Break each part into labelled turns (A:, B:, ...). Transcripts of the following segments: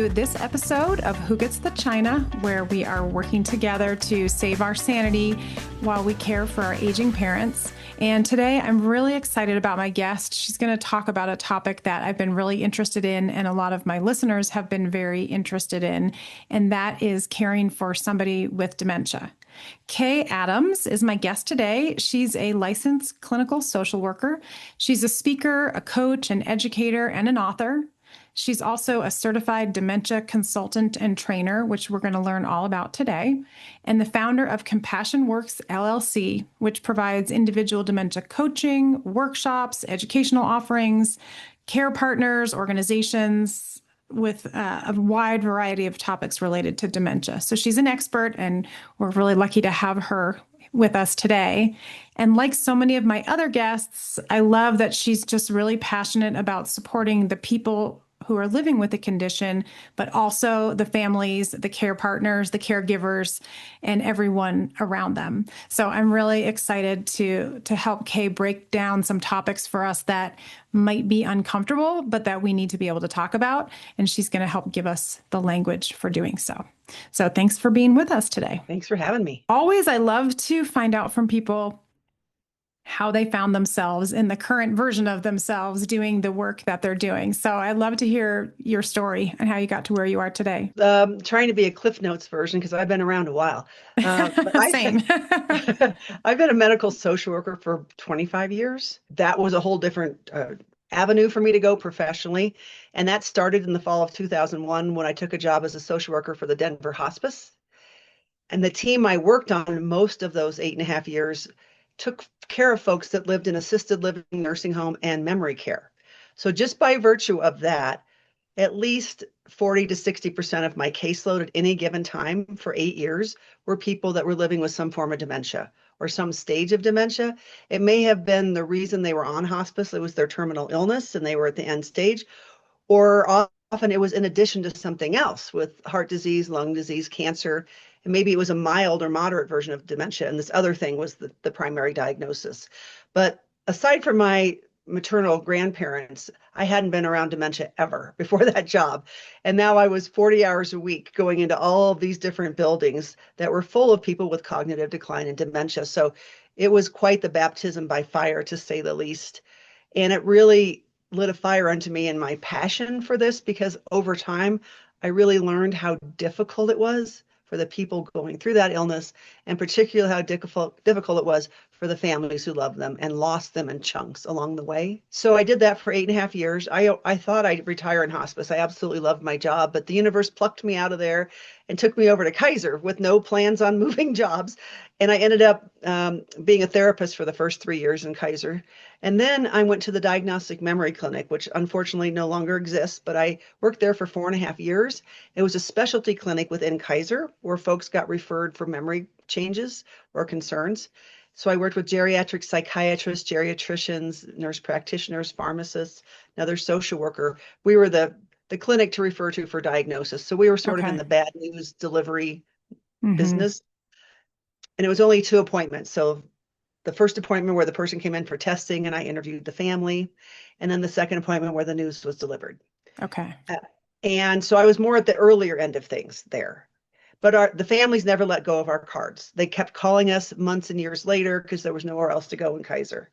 A: to this episode of Who Gets the China, where we are working together to save our sanity while we care for our aging parents. And today I'm really excited about my guest. She's going to talk about a topic that I've been really interested in, and a lot of my listeners have been very interested in, and that is caring for somebody with dementia. Kay Adams is my guest today. She's a licensed clinical social worker. She's a speaker, a coach, an educator, and an author. She's also a certified dementia consultant and trainer, which we're going to learn all about today, and the founder of Compassion Works LLC, which provides individual dementia coaching, workshops, educational offerings, care partners, organizations with a wide variety of topics related to dementia. So she's an expert, and we're really lucky to have her with us today. And like so many of my other guests, I love that she's just really passionate about supporting the people who are living with the condition, but also the families, the care partners, the caregivers, and everyone around them. So I'm really excited to help Kay break down some topics for us that might be uncomfortable, but that we need to be able to talk about. And she's going to help give us the language for doing so. So thanks for being with us today.
B: Thanks for having me.
A: Always, I love to find out from people how they found themselves in the current version of themselves doing the work that they're doing. So I'd love to hear your story and how you got to where you are today.
B: Trying to be a Cliff Notes version because I've been around a while.
A: Same.
B: I've been a medical social worker for 25 years. That was a whole different avenue for me to go professionally. And that started in the fall of 2001 when I took a job as a social worker for the Denver Hospice. And the team I worked on most of those 8.5 years took care of folks that lived in assisted living, nursing home, and memory care. So just by virtue of that, at least 40 to 60% of my caseload at any given time for 8 years were people that were living with some form of dementia or some stage of dementia. It may have been the reason they were on hospice. It was their terminal illness and they were at the end stage, or often it was in addition to something else with heart disease, lung disease, cancer. And maybe it was a mild or moderate version of dementia, and this other thing was the primary diagnosis. But aside from my maternal grandparents, I hadn't been around dementia ever before that job. And now I was 40 hours a week going into all of these different buildings that were full of people with cognitive decline and dementia. So it was quite the baptism by fire, to say the least. And it really lit a fire under me and my passion for this, because over time, I really learned how difficult it was for the people going through that illness, and particularly how difficult it was for the families who loved them and lost them in chunks along the way. So I did that for 8.5 years. I thought I'd retire in hospice. I absolutely loved my job, but the universe plucked me out of there and took me over to Kaiser with no plans on moving jobs. And I ended up being a therapist for the first 3 years in Kaiser. And then I went to the Diagnostic Memory Clinic, which unfortunately no longer exists, but I worked there for 4.5 years. It was a specialty clinic within Kaiser where folks got referred for memory changes or concerns. So I worked with geriatric psychiatrists, geriatricians, nurse practitioners, pharmacists, another social worker. We were the clinic to refer to for diagnosis. So we were sort of in the bad news delivery business. And it was only 2 appointments. So the first appointment where the person came in for testing and I interviewed the family, and then the second appointment where the news was delivered.
A: Okay.
B: And so I was more at the earlier end of things there. But the families never let go of our cards. They kept calling us months and years later because there was nowhere else to go in Kaiser.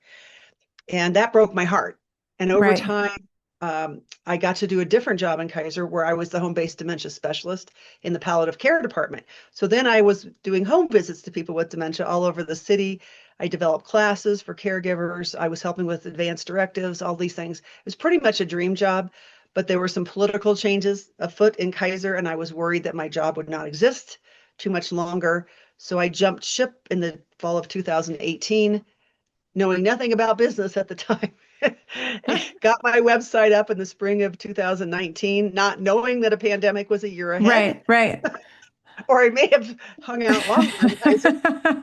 B: And that broke my heart. And over time, I got to do a different job in Kaiser where I was the home-based dementia specialist in the palliative care department. So then I was doing home visits to people with dementia all over the city. I developed classes for caregivers. I was helping with advanced directives, all these things. It was pretty much a dream job, but there were some political changes afoot in Kaiser, and I was worried that my job would not exist too much longer. So I jumped ship in the fall of 2018, knowing nothing about business at the time. Got my website up in the spring of 2019, not knowing that a pandemic was a year ahead.
A: Right.
B: Or I may have hung out longer,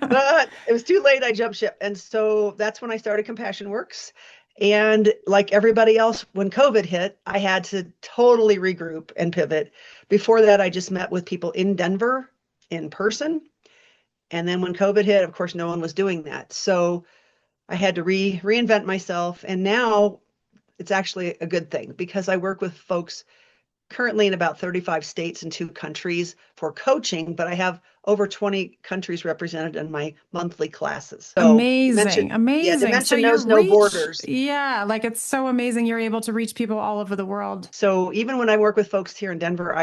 B: but it was too late. I jumped ship. And so that's when I started Compassion Works. And like everybody else, when COVID hit, I had to totally regroup and pivot. Before that, I just met with people in Denver in person. And then when COVID hit, of course, no one was doing that. So I had to reinvent myself. And now it's actually a good thing because I work with folks currently in about 35 states and 2 countries for coaching, but I have over 20 countries represented in my monthly classes. So dementia,
A: Amazing.
B: yeah,
A: Amazing. So
B: dementia
A: your
B: knows no
A: reach,
B: borders.
A: yeah, like it's so amazing you're able to reach people all over the world.
B: So even when I work with folks here in Denver,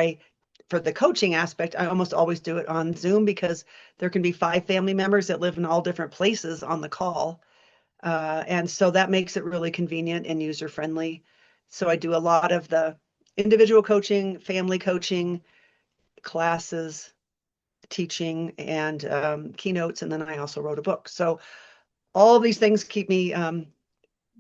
B: for the coaching aspect, I almost always do it on Zoom because there can be 5 family members that live in all different places on the call. And so that makes it really convenient and user friendly. So I do a lot of the individual coaching, family coaching, classes, teaching, and keynotes. And then I also wrote a book. So all of these things keep me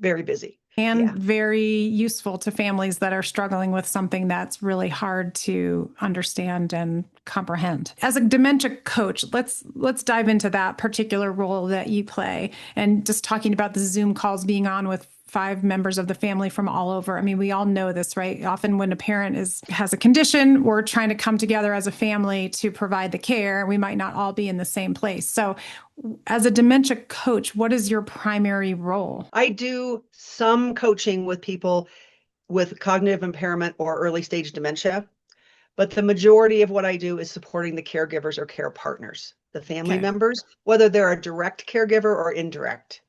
B: very busy.
A: And
B: Yeah.
A: very useful to families that are struggling with something that's really hard to understand and comprehend. As a dementia coach, let's dive into that particular role that you play and just talking about the Zoom calls being on with 5 members of the family from all over. I mean, we all know this, right? Often when a parent has a condition, we're trying to come together as a family to provide the care. We might not all be in the same place. So as a dementia coach, what is your primary role?
B: I do some coaching with people with cognitive impairment or early stage dementia, but the majority of what I do is supporting the caregivers or care partners, the family
A: Okay.
B: members, whether they're a direct caregiver or indirect.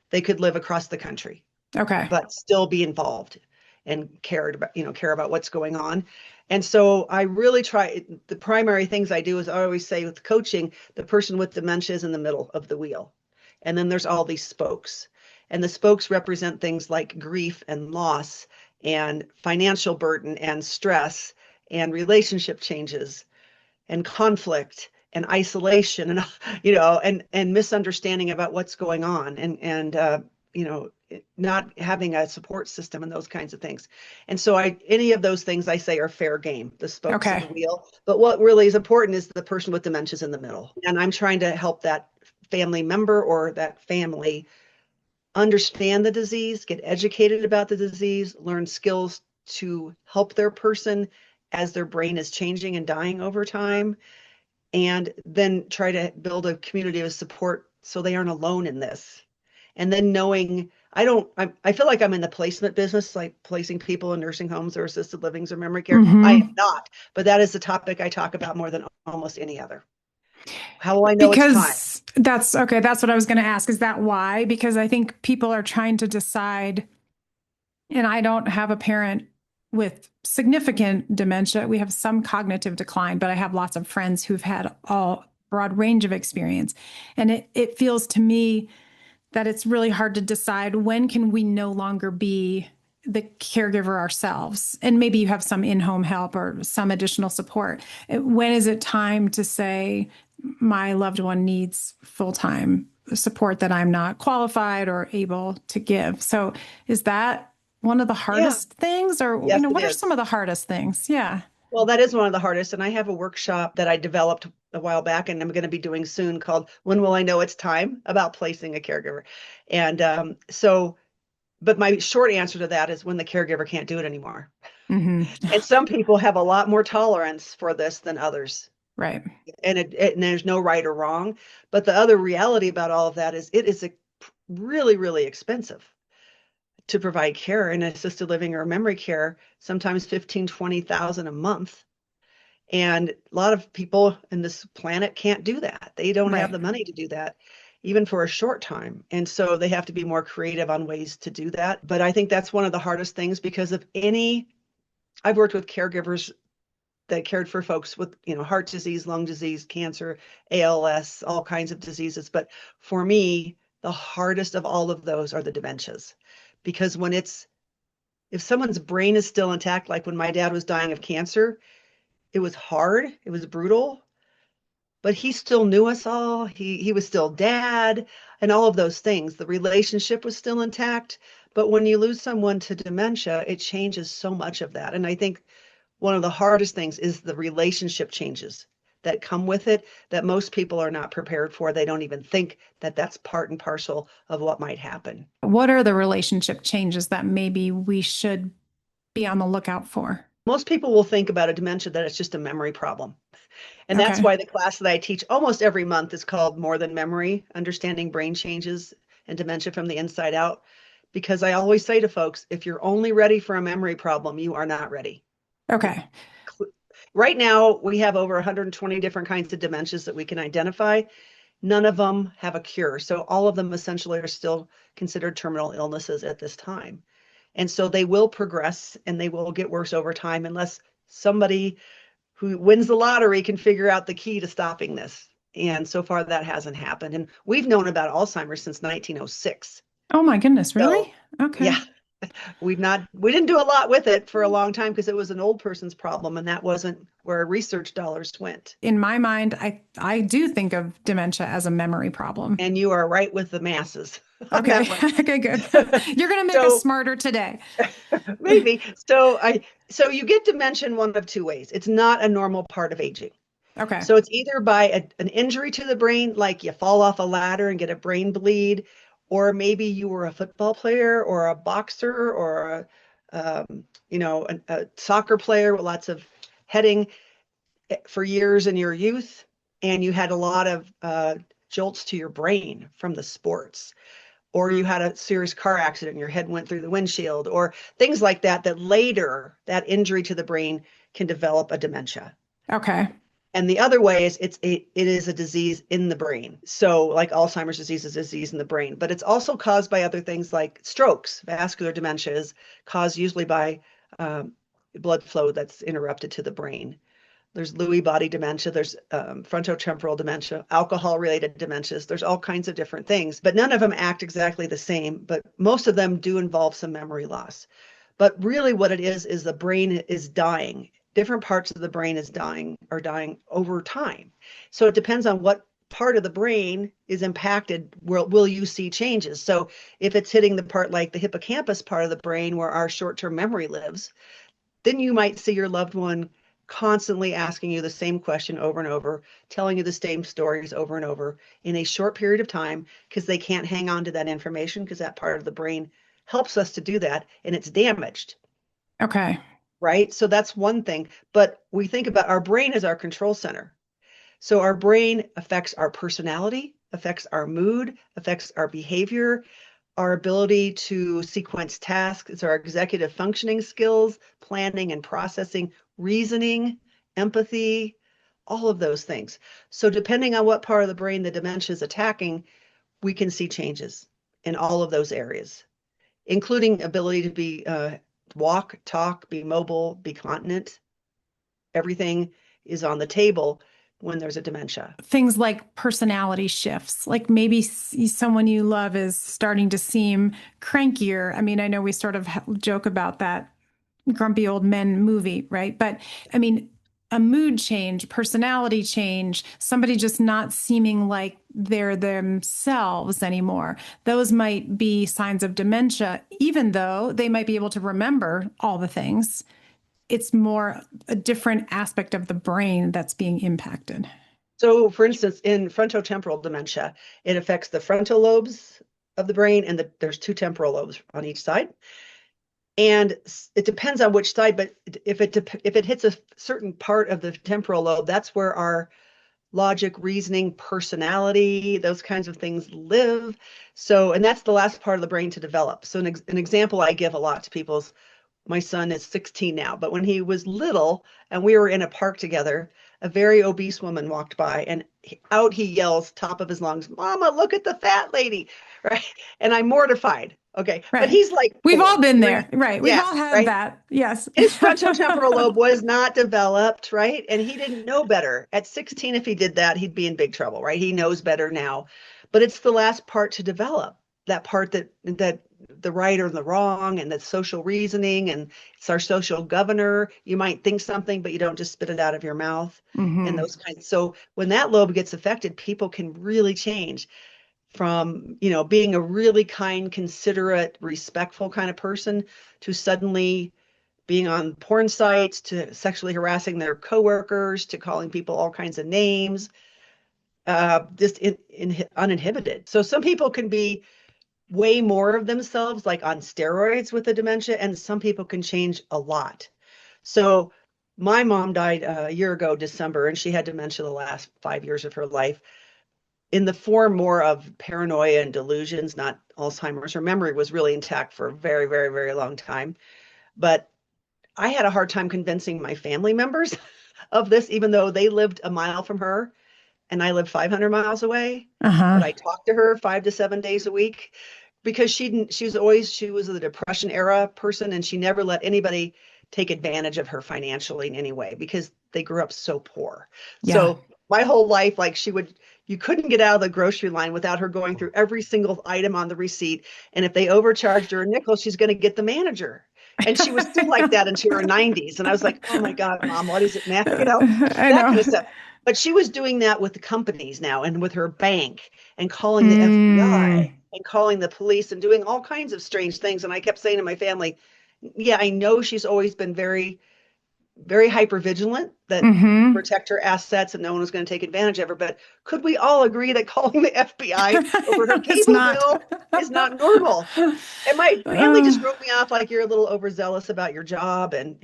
B: They could live across the country,
A: Okay.
B: but still be involved and care about what's going on. And so I really try, the primary things I do is I always say with coaching, the person with dementia is in the middle of the wheel. And then there's all these spokes. And the spokes represent things like grief and loss and financial burden and stress and relationship changes and conflict and isolation and and misunderstanding about what's going on and you know not having a support system and those kinds of things. And so I any of those things I say are fair game, the spokes of
A: Okay.
B: the wheel. But what really is important is the person with dementia is in the middle, and I'm trying to help that family member or that family understand the disease, get educated about the disease, learn skills to help their person as their brain is changing and dying over time, and then try to build a community of support so they aren't alone in this. And then knowing I feel like I'm in the placement business, like placing people in nursing homes or assisted livings or memory care. I am
A: Hmm.
B: not, but that is the topic I talk about more than almost any other. How will I know it's time?
A: Because that's okay. That's what I was going to ask. Is that why? Because I think people are trying to decide, and I don't have a parent with significant dementia. We have some cognitive decline, but I have lots of friends who've had all broad range of experience. And it feels to me that it's really hard to decide when can we no longer be the caregiver ourselves, and maybe you have some in-home help or some additional support. When is it time to say my loved one needs full-time support that I'm not qualified or able to give? So is that one of the
B: Yeah,
A: hardest things, or
B: yes, it
A: what are some
B: is.
A: of the hardest things? Yeah.
B: Well, that is one of the hardest. And I have a workshop that I developed a while back and I'm going to be doing soon called When Will I Know It's Time? About placing a caregiver. And but my short answer to that is when the caregiver can't do it anymore.
A: Hmm.
B: And some people have a lot more tolerance for this than others.
A: Right.
B: And there's no right or wrong. But the other reality about all of that is it is really, really expensive to provide care in assisted living or memory care, sometimes 15, 20,000 a month. And a lot of people in this planet can't do that. They don't have
A: Right.
B: the money to do that, even for a short time. And so they have to be more creative on ways to do that. But I think that's one of the hardest things because I've worked with caregivers that cared for folks with, heart disease, lung disease, cancer, ALS, all kinds of diseases. But for me, the hardest of all of those are the dementias. Because if someone's brain is still intact, like when my dad was dying of cancer, it was hard, it was brutal, but he still knew us all. He was still dad and all of those things. The relationship was still intact. But when you lose someone to dementia, it changes so much of that. And I think one of the hardest things is the relationship changes that come with it that most people are not prepared for. They don't even think that that's part and parcel of what might happen.
A: What are the relationship changes that maybe we should be on the lookout for?
B: Most people will think about a dementia that it's just a memory problem. And that's
A: Okay.
B: why the class that I teach almost every month is called More Than Memory, Understanding Brain Changes and Dementia from the Inside Out. Because I always say to folks, if you're only ready for a memory problem, you are not ready.
A: Okay.
B: Right now, we have over 120 different kinds of dementias that we can identify. None of them have a cure. So all of them essentially are still considered terminal illnesses at this time. And so they will progress and they will get worse over time unless somebody who wins the lottery can figure out the key to stopping this. And so far, that hasn't happened. And we've known about Alzheimer's since 1906.
A: Oh my goodness,
B: So,
A: really? Okay.
B: yeah, we didn't do a lot with it for a long time because it was an old person's problem and that wasn't where research dollars went.
A: In my mind, I do think of dementia as a memory problem.
B: And you are right with the masses on
A: Okay.
B: that one.
A: Okay, good. You're going to make us
B: So
A: smarter today.
B: maybe. So you get dementia in one of two ways. It's not a normal part of aging.
A: Okay.
B: So it's either by an injury to the brain, like you fall off a ladder and get a brain bleed, or maybe you were a football player or a boxer or a soccer player with lots of heading for years in your youth, and you had a lot of jolts to your brain from the sports, or you had a serious car accident and your head went through the windshield, or things like that, that later that injury to the brain can develop a dementia.
A: Okay.
B: And the other way is it is a disease in the brain. So like Alzheimer's disease is a disease in the brain, but it's also caused by other things like strokes. Vascular dementia is caused usually by blood flow that's interrupted to the brain. There's Lewy body dementia, there's frontotemporal dementia, alcohol related dementias. There's all kinds of different things, but none of them act exactly the same. But most of them do involve some memory loss. But really, what it is the brain is dying. Different parts of the brain are dying over time. So it depends on what part of the brain is impacted, will you see changes? So if it's hitting the part like the hippocampus part of the brain where our short-term memory lives, then you might see your loved one constantly asking you the same question over and over, telling you the same stories over and over in a short period of time because they can't hang on to that information because that part of the brain helps us to do that and it's damaged.
A: Okay.
B: Right? So that's one thing. But we think about our brain as our control center. So our brain affects our personality, affects our mood, affects our behavior, our ability to sequence tasks. It's our executive functioning skills, planning and processing, reasoning, empathy, all of those things. So depending on what part of the brain the dementia is attacking, we can see changes in all of those areas, including ability to be walk, talk, be mobile, be continent. Everything is on the table when there's a dementia.
A: Things like personality shifts, like maybe someone you love is starting to seem crankier. I mean, I know we sort of joke about that grumpy old men movie, right? But I mean, a mood change, personality change, somebody just not seeming like they're themselves anymore. Those might be signs of dementia, even though they might be able to remember all the things. It's more a different aspect of the brain that's being impacted.
B: So, for instance, in frontotemporal dementia, it affects the frontal lobes of the brain, and there's two temporal lobes on each side. And it depends on which side, but if it hits a certain part of the temporal lobe, that's where our logic, reasoning, personality, those kinds of things live. So, and that's the last part of the brain to develop. So, an example I give a lot to people is my son is 16 now, but when he was little and we were in a park together, a very obese woman walked by and out he yells, top of his lungs, "Mama, look at the fat lady!" Right? And I'm mortified. Okay, but
A: Right.
B: he's like
A: We've all
B: 4,
A: been
B: 3.
A: there. Right. We've
B: Yeah,
A: all had
B: right.
A: that. Yes.
B: His frontotemporal lobe was not developed, right? And he didn't know better. At 16, if he did that, he'd be in big trouble, right? He knows better now. But it's the last part to develop, that part that the right or the wrong and the social reasoning, and it's our social governor. You might think something, but you don't just spit it out of your mouth and
A: Hmm.
B: those kinds. So when that lobe gets affected, people can really change from, being a really kind, considerate, respectful kind of person to suddenly being on porn sites, to sexually harassing their coworkers, to calling people all kinds of names, just uninhibited. So some people can be way more of themselves, like on steroids with the dementia, and some people can change a lot. So my mom died a year ago, December, and she had dementia the last 5 years of her life in the form more of paranoia and delusions, not Alzheimer's. Her memory was really intact for a very, very, very long time. But I had a hard time convincing my family members of this, even though they lived a mile from her and I lived 500 miles away. But
A: Uh-huh.
B: I talked to her 5 to 7 days a week because she was a Depression era person, and she never let anybody take advantage of her financially in any way because they grew up so poor.
A: Yeah.
B: So my whole life, like you couldn't get out of the grocery line without her going through every single item on the receipt. And if they overcharged her a nickel, she's going to get the manager. And she was still like that into her 90s. And I was like, oh my God, mom, what is it now?
A: I
B: That kind
A: know.
B: of stuff. But she was doing that with the companies now and with her bank and calling the FBI
A: Mm.
B: and calling the police and doing all kinds of strange things. And I kept saying to my family, yeah, I know she's always been very, very hyper vigilant that
A: Mm-hmm.
B: protect her assets and no one was going to take advantage of her. But could we all agree that calling the FBI over her
A: It's
B: cable
A: not.
B: bill is not normal? And my family just
A: Uh,
B: wrote me off like you're a little overzealous about your job, and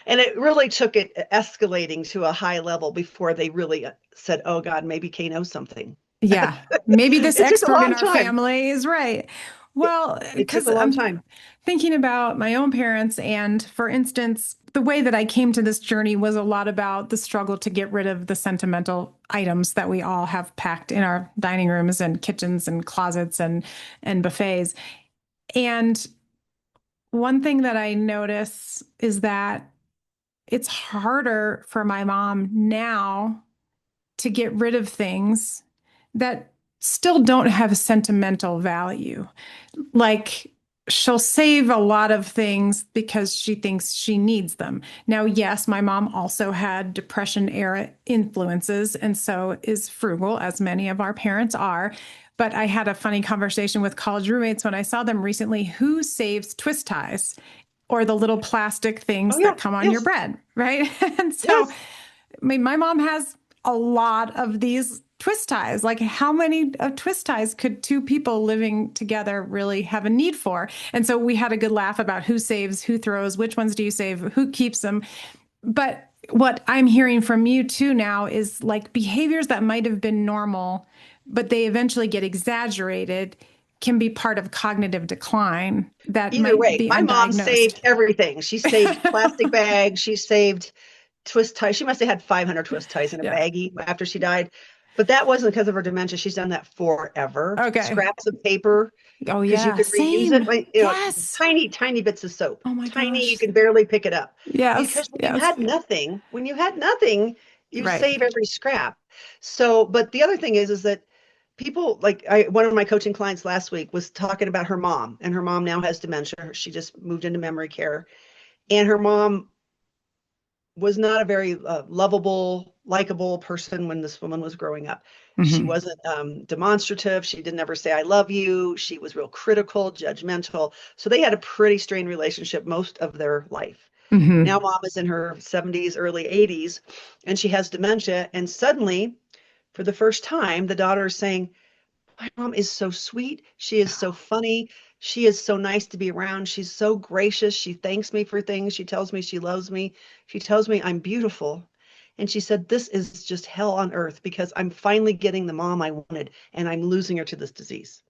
B: it really took it escalating to a high level before they really said, "Oh God, maybe Kay knows something."
A: yeah. Maybe this
B: It took a
A: expert in
B: long
A: our
B: time.
A: family is right. Well,
B: It took
A: because
B: a long
A: I'm
B: time.
A: thinking about my own parents, and for instance, the way that I came to this journey was a lot about the struggle to get rid of the sentimental items that we all have packed in our dining rooms and kitchens and closets and buffets. And one thing that I notice is that it's harder for my mom now to get rid of things that still don't have sentimental value. Like she'll save a lot of things because she thinks she needs them. Now, yes, my mom also had Depression era influences and so is frugal, as many of our parents are. But I had a funny conversation with college roommates when I saw them recently who saves twist ties or the little plastic
B: Oh
A: things
B: yeah,
A: that come on your
B: yes,
A: bread, right? And so
B: yes.
A: I mean, my mom has a lot of these twist ties. Like, how many twist ties could two people living together really have a need for? And so we had a good laugh about who saves, who throws, which ones do you save, who keeps them. But what I'm hearing from you too now is like behaviors that might have been normal, but they eventually get exaggerated can be part of cognitive decline that
B: Either
A: might
B: way,
A: be
B: my mom
A: undiagnosed.
B: saved everything. She saved plastic bags. She saved twist ties. She must have had 500 twist ties in a
A: Yeah.
B: baggie after she died. But that wasn't because of her dementia. She's done that forever.
A: Okay.
B: Scraps of paper
A: Oh,
B: because you
A: yeah.
B: could reuse it.
A: Same.
B: Like,
A: Yes.
B: tiny, tiny bits of soap,
A: Oh my
B: tiny, you
A: gosh.
B: can barely pick it up.
A: Yes,
B: Because
A: yes.
B: when you had nothing, you
A: Right.
B: save every scrap. So, but the other thing is that people like one of my coaching clients last week was talking about her mom, and her mom now has dementia. She just moved into memory care, and her mom was not a very lovable, likable person when this woman was growing up. She
A: Hmm.
B: wasn't demonstrative. She didn't ever say, I love you. She was real critical, judgmental. So they had a pretty strained relationship most of their life. Now,
A: Hmm.
B: mom is in her 70s, early 80s, and she has dementia. And suddenly, for the first time, the daughter is saying, my mom is so sweet. She is so funny. She is so nice to be around. She's so gracious. She thanks me for things. She tells me she loves me. She tells me I'm beautiful. And she said, this is just hell on earth because I'm finally getting the mom I wanted and I'm losing her to this disease.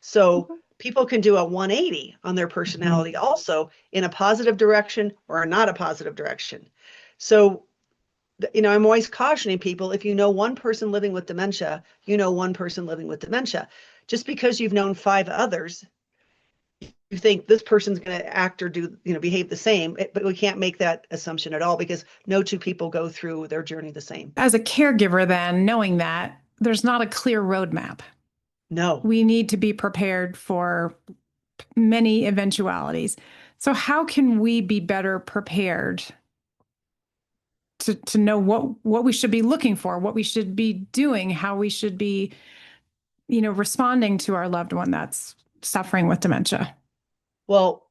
B: So people can do a 180 on their
A: Hmm.
B: personality also in a positive direction or not a positive direction. So I'm always cautioning people if you know one person living with dementia, you know one person living with dementia. Just because you've known five others, you think this person's going to act or do, behave the same, but we can't make that assumption at all because no two people go through their journey the same.
A: As a caregiver, then, knowing that there's not a clear roadmap,
B: No.
A: we need to be prepared for many eventualities. So, how can we be better prepared to know what we should be looking for, what we should be doing, how we should be, responding to our loved one that's suffering with dementia?
B: Well,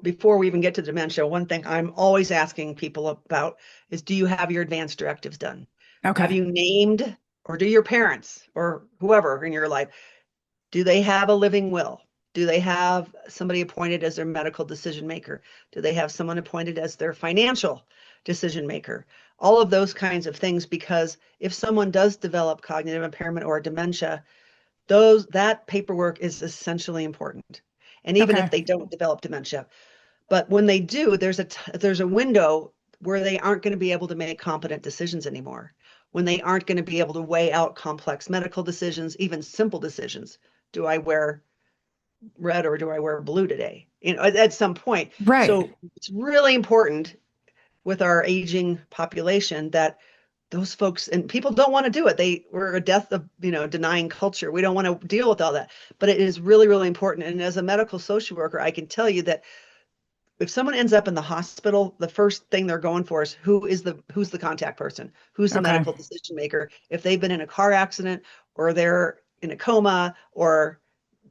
B: before we even get to dementia, one thing I'm always asking people about is do you have your advance directives done? Have
A: Okay.
B: you named, or do your parents or whoever in your life, do they have a living will? Do they have somebody appointed as their medical decision maker? Do they have someone appointed as their financial decision maker? All of those kinds of things, because if someone does develop cognitive impairment or dementia, that paperwork is essentially important. And even if
A: Okay.
B: they don't develop dementia, But when they do, there's a window where they aren't going to be able to make competent decisions anymore. When they aren't going to be able to weigh out complex medical decisions, even simple decisions. Do I wear red or do I wear blue today? At some point.
A: Right.
B: So it's really important with our aging population that those folks and people don't want to do it. We're a death of, denying culture. We don't want to deal with all that. But it is really, really important. And as a medical social worker, I can tell you that if someone ends up in the hospital, the first thing they're going for is who's the contact person, who's the
A: Okay.
B: medical decision maker. If they've been in a car accident or they're in a coma or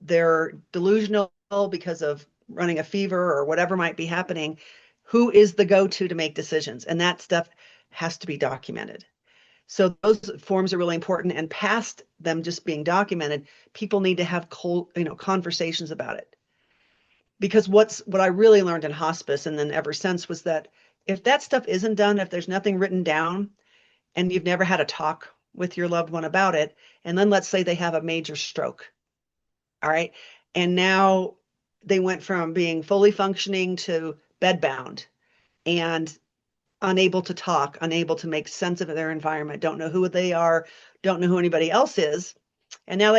B: they're delusional because of running a fever or whatever might be happening, who is the go-to to make decisions? And that stuff has to be documented. So those forms are really important. And past them just being documented, people need to have conversations about it. Because what I really learned in hospice and then ever since was that if that stuff isn't done, if there's nothing written down and you've never had a talk with your loved one about it, and then let's say they have a major stroke, all right, and now they went from being fully functioning to bedbound and unable to talk, unable to make sense of their environment, don't know who they are, don't know who anybody else is. And now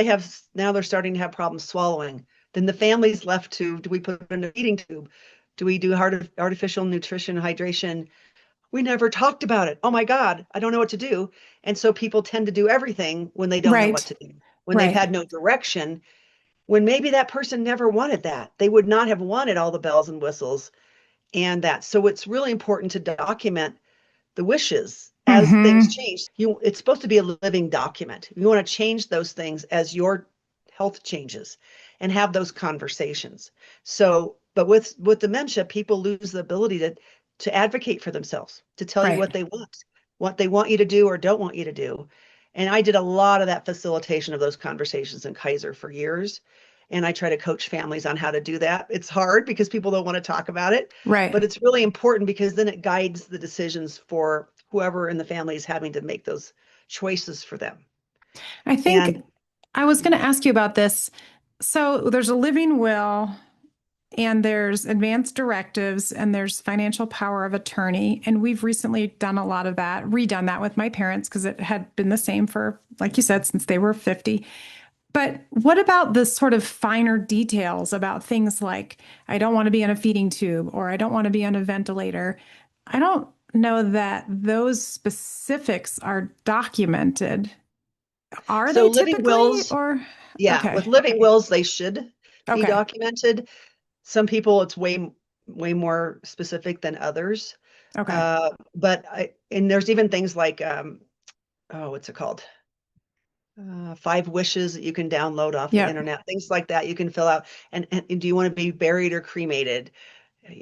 B: they're starting to have problems swallowing. Then the family's left to, do we put in a feeding tube? Do we do artificial nutrition, hydration? We never talked about it. Oh my God, I don't know what to do. And so people tend to do everything when they don't know what
A: Right.
B: to do, when they've
A: Right.
B: had no direction, when maybe that person never wanted that. They would not have wanted all the bells and whistles and that. So it's really important to document the wishes as things
A: Mm-hmm.
B: change. It's supposed to be a living document. You want to change those things as your health changes and have those conversations. So, but with dementia, people lose the ability to advocate for themselves, to tell you
A: Right.
B: what they want you to do or don't want you to do. And I did a lot of that facilitation of those conversations in Kaiser for years. And I try to coach families on how to do that. It's hard because people don't want to talk about it,
A: Right.
B: but it's really important because then it guides the decisions for whoever in the family is having to make those choices for them.
A: I think
B: And
A: I was going to ask you about this. So there's a living will, and there's advanced directives, and there's financial power of attorney. And we've recently done a lot of that, redone that with my parents because it had been the same for, like you said, since they were 50. But what about the sort of finer details about things like, I don't want to be on a feeding tube or I don't want to be on a ventilator? I don't know that those specifics are documented. Are
B: so
A: they
B: living
A: typically
B: wills,
A: or
B: yeah,
A: okay.
B: with living wills, they should be
A: Okay.
B: documented. Some people, it's way more specific than others.
A: Okay.
B: And there's even things like, oh, what's it called? 5 wishes that you can download off the
A: Yep.
B: internet, things like that you can fill out. And do you want to be buried or cremated?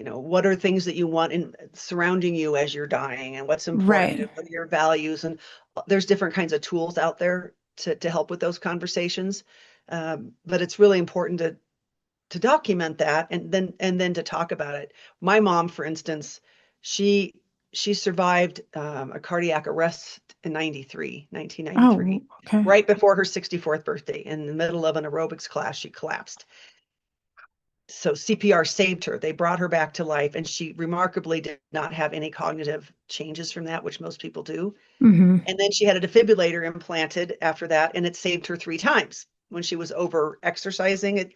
B: What are things that you want in surrounding you as you're dying and what's important
A: Right.
B: and what are your values? And there's different kinds of tools out there to help with those conversations. But it's really important to document that and then to talk about it. My mom, for instance, she she survived a cardiac arrest in 1993,
A: Oh, okay.
B: right before her 64th birthday. In the middle of an aerobics class, she collapsed. So CPR saved her. They brought her back to life, and she remarkably did not have any cognitive changes from that, which most people do.
A: Hmm.
B: And then she had a defibrillator implanted after that, and it saved her 3 times. When she was over exercising, it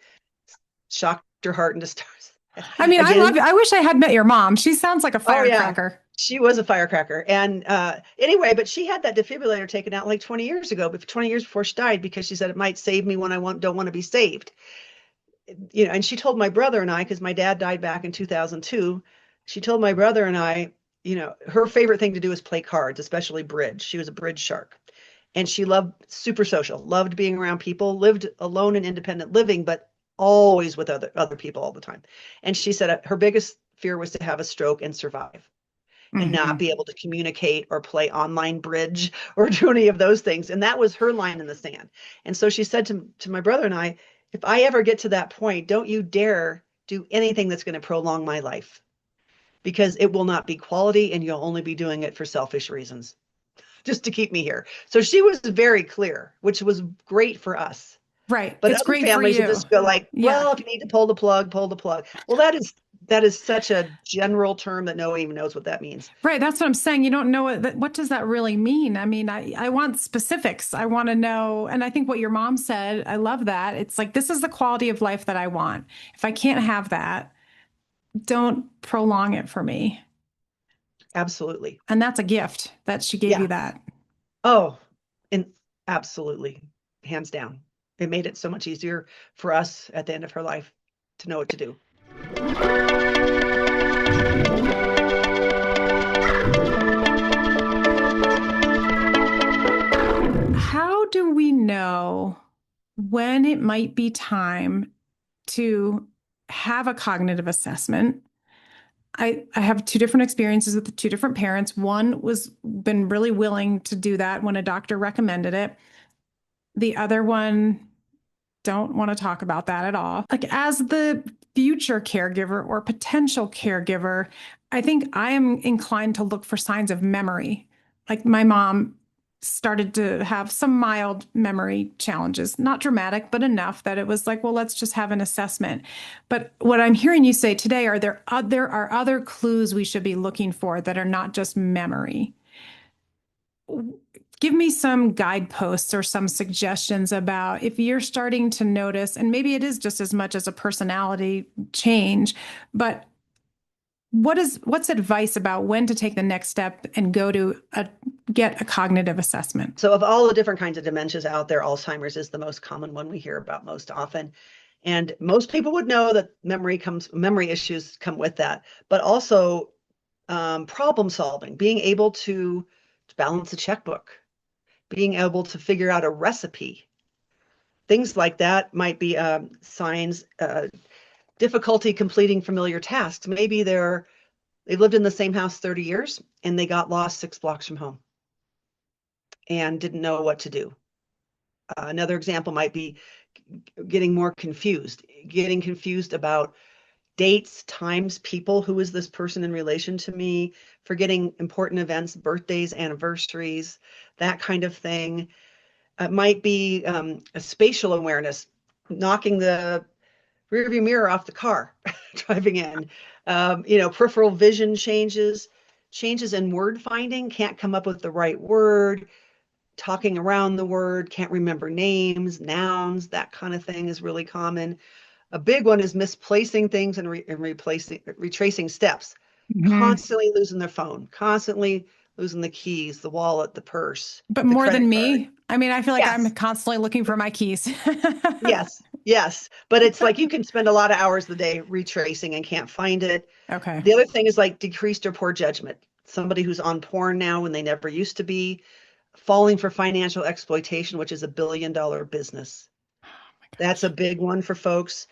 B: shocked her heart into stars.
A: I mean, I love
B: Again,
A: it. I wish I had met your mom. She sounds like a
B: oh yeah,
A: firecracker.
B: she was a firecracker. And anyway, but she had that defibrillator taken out like 20 years ago, but 20 years before she died, because she said it might save me when don't want to be saved. And she told my brother and I, because my dad died back in 2002, she told my brother and I, her favorite thing to do is play cards, especially bridge. She was a bridge shark. And she loved super social, loved being around people, lived alone and independent living, but always with other people all the time. And she said her biggest fear was to have a stroke and survive and not
A: Hmm.
B: be able to communicate or play online bridge or do any of those things. And that was her line in the sand. And so she said to my brother and I, if I ever get to that point, don't you dare do anything that's going to prolong my life, because it will not be quality and you'll only be doing it for selfish reasons, just to keep me here. So she was very clear, which was great for us.
A: Right.
B: But
A: It's
B: other
A: great for
B: families will
A: you.
B: just go like,
A: Yeah.
B: well, if you need to pull the plug, pull the plug. Well, that is that is such a general term that no one even knows what that means.
A: Right, that's what I'm saying. You don't know what does that really mean? I mean, I want specifics. I want to know, and I think what your mom said, I love that. It's like this is the quality of life that I want. If I can't have that, don't prolong it for me.
B: Absolutely.
A: And that's a gift that she gave you
B: Yeah.
A: that.
B: Oh, and absolutely. Hands down. It made it so much easier for us at the end of her life to know what to do.
A: How do we know when it might be time to have a cognitive assessment? I have two different experiences with the two different parents. One was been really willing to do that when a doctor recommended it. The other one don't want to talk about that at all. Like as the future caregiver or potential caregiver, I think I am inclined to look for signs of memory. Like my mom started to have some mild memory challenges, not dramatic, but enough that it was like, well, let's just have an assessment. But what I'm hearing you say today are there are other clues we should be looking for that are not just memory. Give me some guideposts or some suggestions about if you're starting to notice, and maybe it is just as much as a personality change, but what's advice about when to take the next step and get a cognitive assessment?
B: So, of all the different kinds of dementias out there, Alzheimer's is the most common one we hear about most often. And most people would know that memory issues come with that, but also problem solving, being able to balance a checkbook, being able to figure out a recipe. Things like that might be signs, difficulty completing familiar tasks. Maybe they've lived in the same house 30 years and they got lost 6 blocks from home and didn't know what to do. Another example might be getting confused about dates, times, people. Who is this person in relation to me? Forgetting important events, birthdays, anniversaries, that kind of thing. It might be a spatial awareness, knocking the rearview mirror off the car driving in. Peripheral vision changes in word finding, can't come up with the right word, talking around the word, can't remember names, nouns, that kind of thing is really common. A big one is misplacing things and retracing steps,
A: Mhm.
B: constantly losing their phone, constantly losing the keys, the wallet, the purse,
A: But
B: the
A: more
B: credit
A: than
B: card.
A: me, I mean, I feel like I'm
B: Yes,
A: constantly looking for my keys.
B: yes, yes. But it's like you can spend a lot of hours a day retracing and can't find it.
A: Okay.
B: The other thing is like decreased or poor judgment. Somebody who's on porn now when they never used to be, falling for financial exploitation, which is $1 billion business. That's a big one for folks.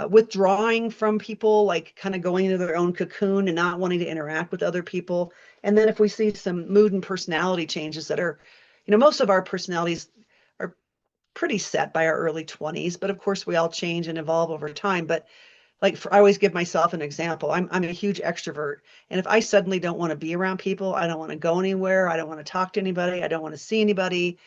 B: Withdrawing from people, like kind of going into their own cocoon and not wanting to interact with other people. And then if we see some mood and personality changes that are, most of our personalities are pretty set by our early 20s, but of course we all change and evolve over time. But I always give myself an example. I'm a huge extrovert. And if I suddenly don't want to be around people, I don't want to go anywhere, I don't want to talk to anybody, I don't want to see anybody,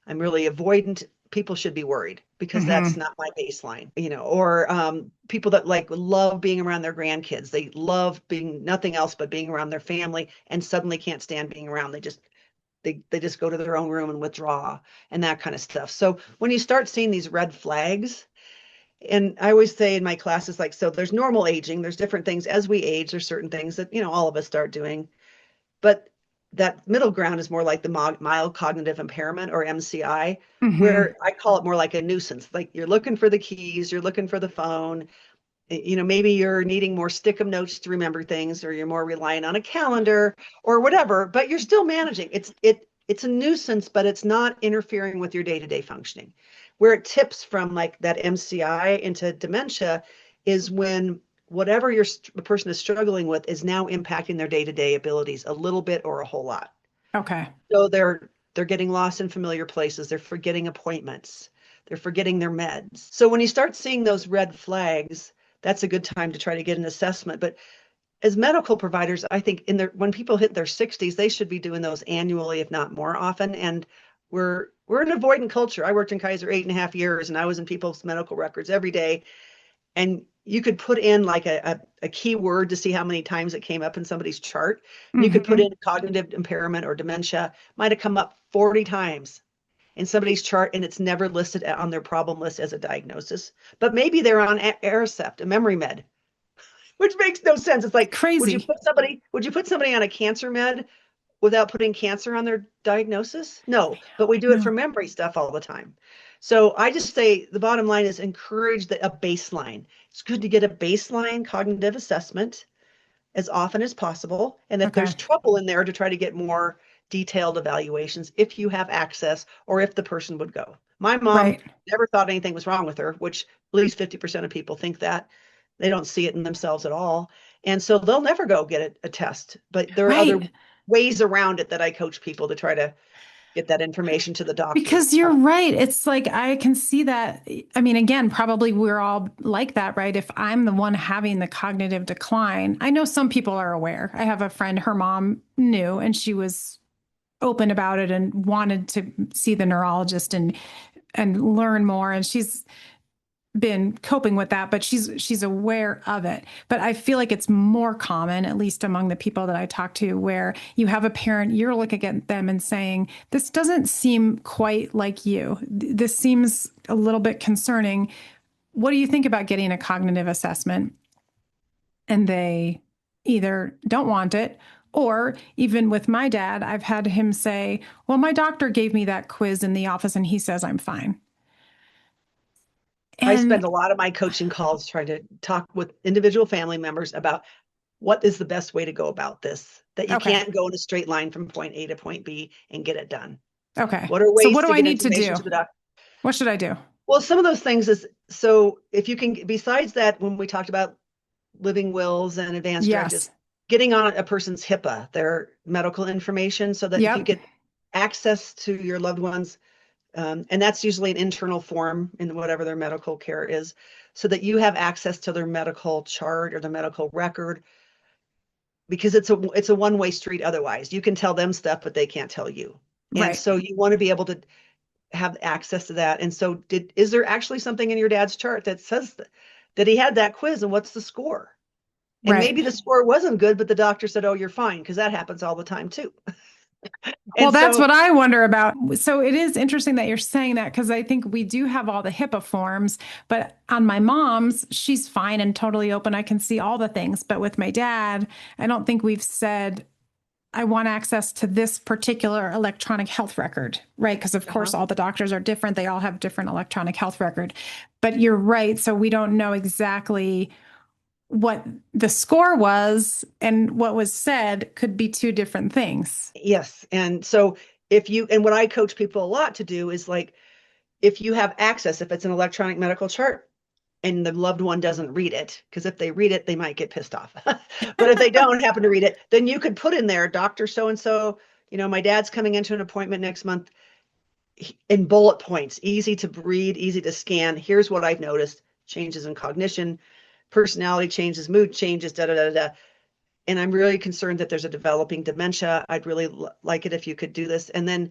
B: I'm really avoidant, people should be worried because that's
A: Hmm.
B: not my baseline, or people that like love being around their grandkids. They love being nothing else but being around their family and suddenly can't stand being around. They just go to their own room and withdraw and that kind of stuff. So when you start seeing these red flags, and I always say in my classes, like, so there's normal aging, there's different things as we age, there's certain things that, all of us start doing. But that middle ground is more like the mild cognitive impairment or MCI,
A: Hmm.
B: where I call it more like a nuisance. Like you're looking for the keys, you're looking for the phone, maybe you're needing more stick-em notes to remember things, or you're more relying on a calendar or whatever, but you're still managing. It's a nuisance, but it's not interfering with your day-to-day functioning. Where it tips from like that MCI into dementia is when whatever the person is struggling with is now impacting their day-to-day abilities a little bit or a whole lot.
A: Okay.
B: So they're getting lost in familiar places, they're forgetting appointments, they're forgetting their meds. So when you start seeing those red flags, that's a good time to try to get an assessment. But as medical providers, I think when people hit their 60s, they should be doing those annually, if not more often. And we're an avoidant culture. I worked in Kaiser 8.5 years, and I was in people's medical records every day. And you could put in like a keyword to see how many times it came up in somebody's chart. And you could put
A: Hmm.
B: in cognitive impairment or dementia, might have come up 40 times in somebody's chart, and it's never listed on their problem list as a diagnosis. But maybe they're on Aricept, a memory med, which makes no sense. It's like,
A: Crazy.
B: would you put somebody on a cancer med without putting cancer on their diagnosis? No, but we do it for
A: No.
B: memory stuff all the time. So I just say the bottom line is encourage a baseline. It's good to get a baseline cognitive assessment as often as possible. And if
A: Okay.
B: there's trouble in there, to try to get more detailed evaluations if you have access or if the person would go. My mom
A: Right.
B: never thought anything was wrong with her, which at least 50% of people think that. They don't see it in themselves at all. And so they'll never go get a test. But there are other
A: Right.
B: ways around it that I coach people to try to get that information to the doctor.
A: Because you're right. It's like I can see that. I mean, again, probably we're all like that, right? If I'm the one having the cognitive decline, I know some people are aware. I have a friend, her mom knew, and she was open about it and wanted to see the neurologist and learn more. And she's been coping with that, but she's aware of it. But I feel like it's more common, at least among the people that I talk to, where you have a parent, you're looking at them and saying, this doesn't seem quite like you. This seems a little bit concerning. What do you think about getting a cognitive assessment? And they either don't want it, or even with my dad, I've had him say, well, my doctor gave me that quiz in the office and he says I'm fine.
B: I spend
A: And
B: a lot of my coaching calls trying to talk with individual family members about what is the best way to go about this, that you
A: okay.
B: can't go in a straight line from point A to point B and get it done.
A: Okay.
B: What are
A: So what
B: ways
A: do
B: to
A: I
B: get
A: need to
B: information
A: do?
B: to the doctor?
A: What should I do?
B: Well, some of those things is, so if you can, besides that, when we talked about living wills and advanced directives,
A: Yes.
B: getting on a person's HIPAA, their medical information, so that if you
A: Yep.
B: get access to your loved ones, and that's usually an internal form in whatever their medical care is, so that you have access to their medical chart or the medical record, because it's a one-way street otherwise. You can tell them stuff, but they can't tell you. And
A: Right.
B: so you want to be able to have access to that. And so is there actually something in your dad's chart that says that he had that quiz, and what's the score? And
A: Right.
B: maybe the score wasn't good, but the doctor said, oh, you're fine, because that happens all the time too.
A: Well,
B: And
A: that's
B: so,
A: what I wonder about. So it is interesting that you're saying that because I think we do have all the HIPAA forms, but on my mom's, she's fine and totally open. I can see all the things. But with my dad, I don't think we've said, I want access to this particular electronic health record, right? Because of
B: uh-huh.
A: course, all the doctors are different. They all have different electronic health record. But you're right. So we don't know exactly what the score was and what was said could be two different things.
B: Yes. And so and what I coach people a lot to do is, like, if you have access, if it's an electronic medical chart and the loved one doesn't read it, because if they read it, they might get pissed off. But if they don't happen to read it, then you could put in there, Dr. So and so, my dad's coming into an appointment next month, in bullet points, easy to read, easy to scan. Here's what I've noticed: changes in cognition, personality changes, mood changes, da da da da. And I'm really concerned that there's a developing dementia. I'd really like it if you could do this. And then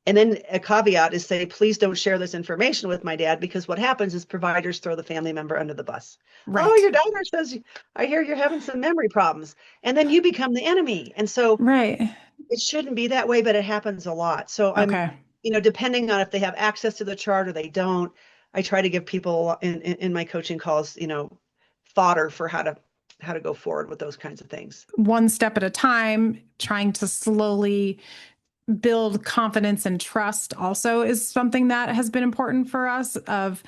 B: a caveat is, say, please don't share this information with my dad, because what happens is providers throw the family member under the bus. Oh,
A: Right.
B: your doctor says, I hear you're having some memory problems. And then you become the enemy. And so
A: Right.
B: it shouldn't be that way, but it happens a lot. So
A: Okay.
B: depending on if they have access to the chart or they don't, I try to give people in my coaching calls, fodder for how to go forward with those kinds of things.
A: One step at a time, trying to slowly build confidence and trust also is something that has been important for us of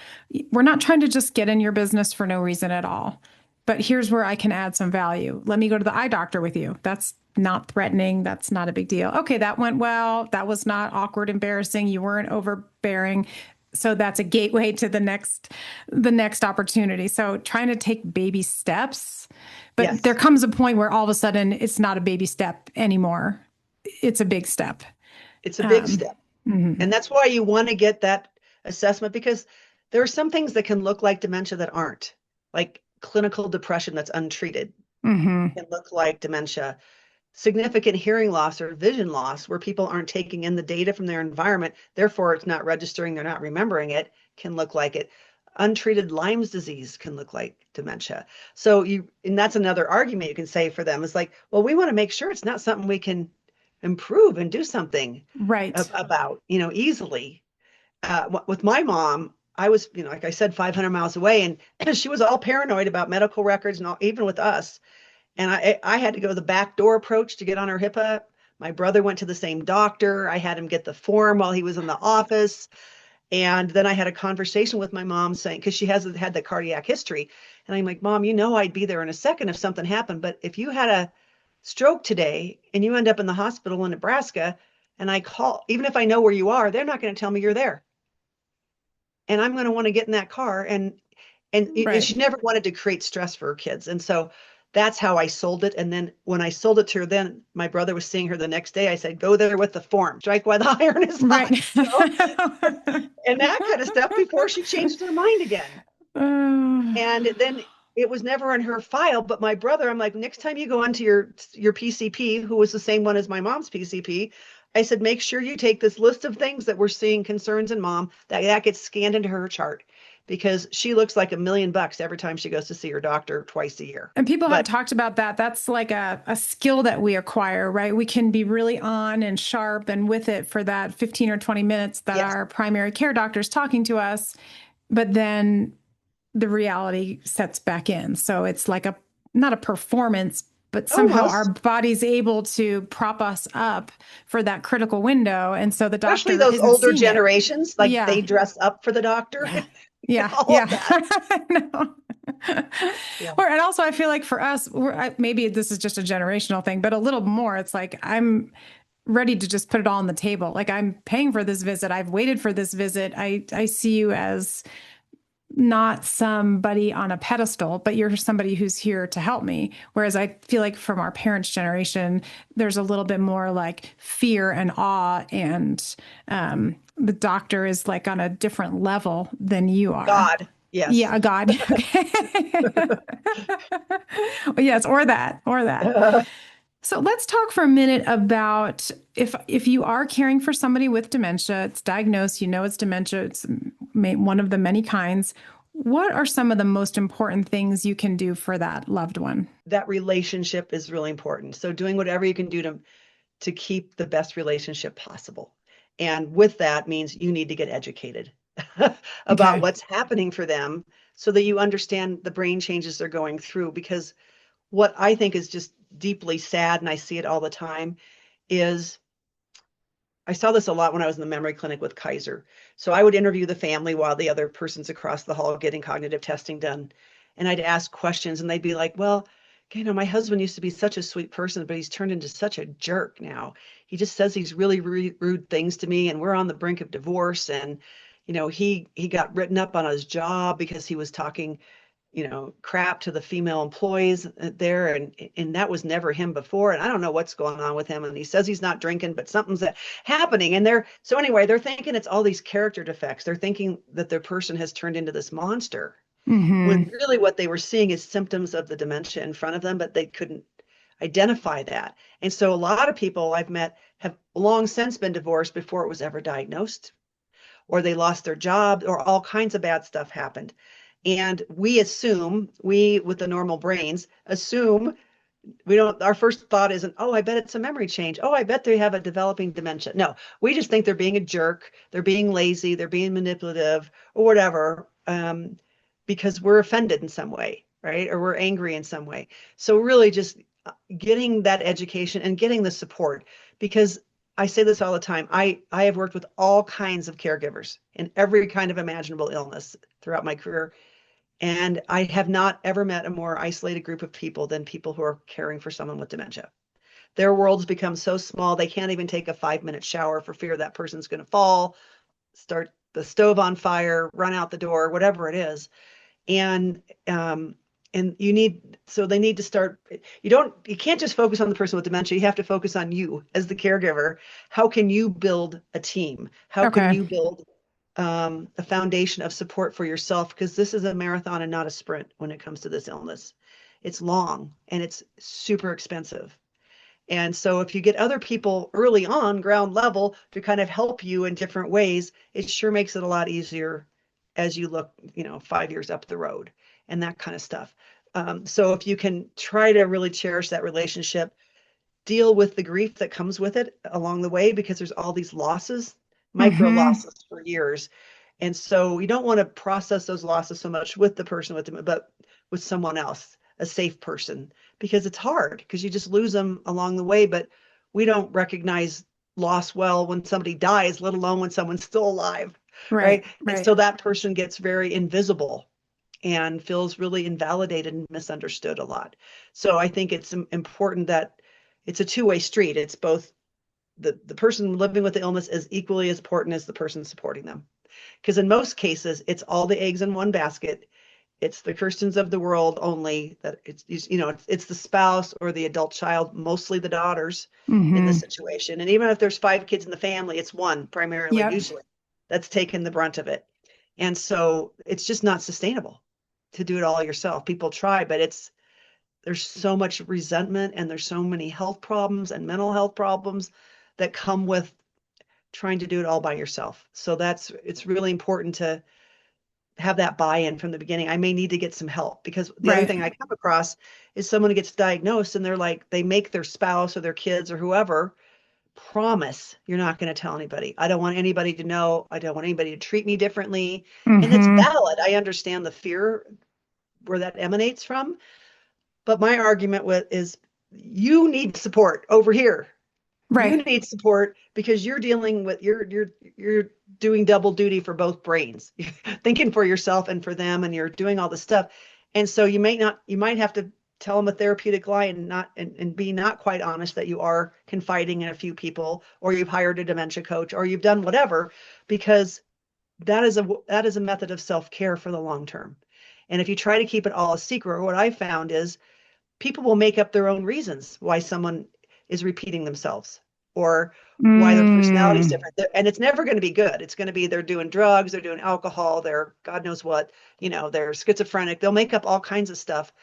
A: we're not trying to just get in your business for no reason at all. But here's where I can add some value. Let me go to the eye doctor with you. That's not threatening. That's not a big deal. Okay, that went well. That was not awkward, embarrassing. You weren't overbearing. So that's a gateway to the next opportunity. So trying to take baby steps, but there
B: Yes,
A: comes a point where all of a sudden it's not a baby step anymore. It's a big step.
B: it's a big
A: Um,
B: step.
A: mhm.
B: And that's why you want to get that assessment, because there are some things that can look like dementia that aren't. Like clinical depression that's untreated
A: Mhm.
B: can look like dementia. Significant hearing loss or vision loss, where people aren't taking in the data from their environment, therefore it's not registering, they're not remembering it, can look like it. Untreated Lyme's disease can look like dementia. So and that's another argument you can say for them is like, well, we want to make sure it's not something we can improve and do something
A: Right.
B: about, easily. With my mom, I was, like I said, 500 miles away, and she was all paranoid about medical records and all, even with us. And I had to go the back door approach to get on her HIPAA. My brother went to the same doctor. I had him get the form while he was in the office. And then I had a conversation with my mom saying, because she hasn't had the cardiac history. And I'm like, Mom, I'd be there in a second if something happened. But if you had a stroke today and you end up in the hospital in Nebraska, and I call, even if I know where you are, they're not going to tell me you're there. And I'm going to want to get in that car. And
A: Right.
B: she never wanted to create stress for her kids. And so that's how I sold it. And then when I sold it to her, then my brother was seeing her the next day. I said, go there with the form, strike while the iron is
A: Right.
B: hot, and that kind of stuff before she changed her mind again.
A: Uh,
B: And then it was never in her file. But my brother, I'm like, next time you go onto your PCP, who was the same one as my mom's PCP, I said, make sure you take this list of things that we're seeing concerns in mom, that gets scanned into her chart, because she looks like $1 million every time she goes to see her doctor twice a year.
A: and people have
B: But
A: talked about that. That's like a skill that we acquire, right? We can be really on and sharp and with it for that 15 or 20 minutes that
B: yes,
A: our primary care doctor is talking to us, but then the reality sets back in. So it's like not a performance, but somehow our
B: almost,
A: body's able to prop us up for that critical window. And so the
B: especially
A: doctor
B: those
A: isn't
B: older
A: seeing it.
B: generations, like
A: Yeah.
B: they dress up for the doctor,
A: Yeah. Yeah.
B: all
A: Yeah.
B: of that.
A: I know.
B: Yeah.
A: Or, and also, I feel like for us, maybe this is just a generational thing, but a little more, it's like I'm ready to just put it all on the table. Like I'm paying for this visit. I've waited for this visit. I see you as not somebody on a pedestal, but you're somebody who's here to help me. Whereas I feel like from our parents' generation, there's a little bit more like fear and awe, and the doctor is like on a different level than you are.
B: God, yes.
A: Yeah, a God. Okay. Yes, or that. So let's talk for a minute about if you are caring for somebody with dementia, it's diagnosed, you know it's dementia, it's one of the many kinds. What are some of the most important things you can do for that loved one?
B: That relationship is really important. So doing whatever you can do to keep the best relationship possible. And with that means you need to get educated about
A: Okay.
B: what's happening for them so that you understand the brain changes they're going through. Because what I think is just deeply sad, and I see it all the time, is I saw this a lot when I was in the memory clinic with Kaiser. So I would interview the family while the other person's across the hall getting cognitive testing done. And I'd ask questions, and they'd be like, well, my husband used to be such a sweet person, but he's turned into such a jerk now. He just says these really rude things to me, and we're on the brink of divorce. And, he got written up on his job because he was talking crap to the female employees there, and that was never him before, and I don't know what's going on with him, and he says he's not drinking, but something's happening. And they're thinking it's all these character defects. They're thinking that their person has turned into this monster, when
A: Mm-hmm.
B: really what they were seeing is symptoms of the dementia in front of them, but they couldn't identify that. And so a lot of people I've met have long since been divorced before it was ever diagnosed, or they lost their job, or all kinds of bad stuff happened. And we with the normal brains assume, we don't, our first thought isn't, oh, I bet it's a memory change. Oh, I bet they have a developing dementia. No, we just think they're being a jerk, they're being lazy, they're being manipulative, or whatever, because we're offended in some way, right? Or we're angry in some way. So really just getting that education and getting the support, because I say this all the time. I have worked with all kinds of caregivers in every kind of imaginable illness throughout my career. And I have not ever met a more isolated group of people than people who are caring for someone with dementia. Their worlds become so small, they can't even take a 5-minute shower for fear that person's going to fall, start the stove on fire, run out the door, whatever it is. And they need to start, you can't just focus on the person with dementia. You have to focus on you as the caregiver. How can you build a team? How can
A: Okay.
B: you build a foundation of support for yourself? Because this is a marathon and not a sprint when it comes to this illness. It's long and it's super expensive. And so if you get other people early on ground level to kind of help you in different ways, it sure makes it a lot easier as you look, 5 years up the road and that kind of stuff. So if you can try to really cherish that relationship, deal with the grief that comes with it along the way, because there's all these losses, micro
A: Mm-hmm.
B: losses for years. And so you don't want to process those losses so much with the person with them, but with someone else, a safe person, because it's hard because you just lose them along the way. But we don't recognize loss well when somebody dies, let alone when someone's still alive,
A: Right,
B: right? And
A: right.
B: so that person gets very invisible and feels really invalidated and misunderstood a lot. So I think it's important that it's a two-way street. It's both the person living with the illness is equally as important as the person supporting them. Because in most cases, it's all the eggs in one basket. It's the Kirstens of the world only that it's the spouse or the adult child, mostly the daughters in this
A: Mm-hmm.
B: situation. And even if there's 5 kids in the family, it's one primarily,
A: Yep.
B: usually, that's taken the brunt of it. And so it's just not sustainable to do it all yourself. People try, but there's so much resentment and there's so many health problems and mental health problems that come with trying to do it all by yourself. So it's really important to have that buy-in from the beginning. I may need to get some help, because the other
A: Right.
B: thing I come across is someone who gets diagnosed and they're like, they make their spouse or their kids or whoever promise, you're not going to tell anybody. I don't want anybody to know. I don't want anybody to treat me differently. And it's
A: Mm-hmm.
B: valid. I understand the fear where that emanates from. But my argument with is, you need support over here. You
A: Right.
B: need support because you're dealing with you're doing double duty for both brains. You're thinking for yourself and for them, and you're doing all this stuff. And so you might have to tell them a therapeutic lie, and not and be not quite honest that you are confiding in a few people, or you've hired a dementia coach, or you've done whatever, because that is a method of self-care for the long term. And if you try to keep it all a secret, what I found is people will make up their own reasons why someone is repeating themselves, or why their personality is
A: Mm.
B: different. And it's never going to be good. It's going to be they're doing drugs, they're doing alcohol, they're God knows what, they're schizophrenic. They'll make up all kinds of stuff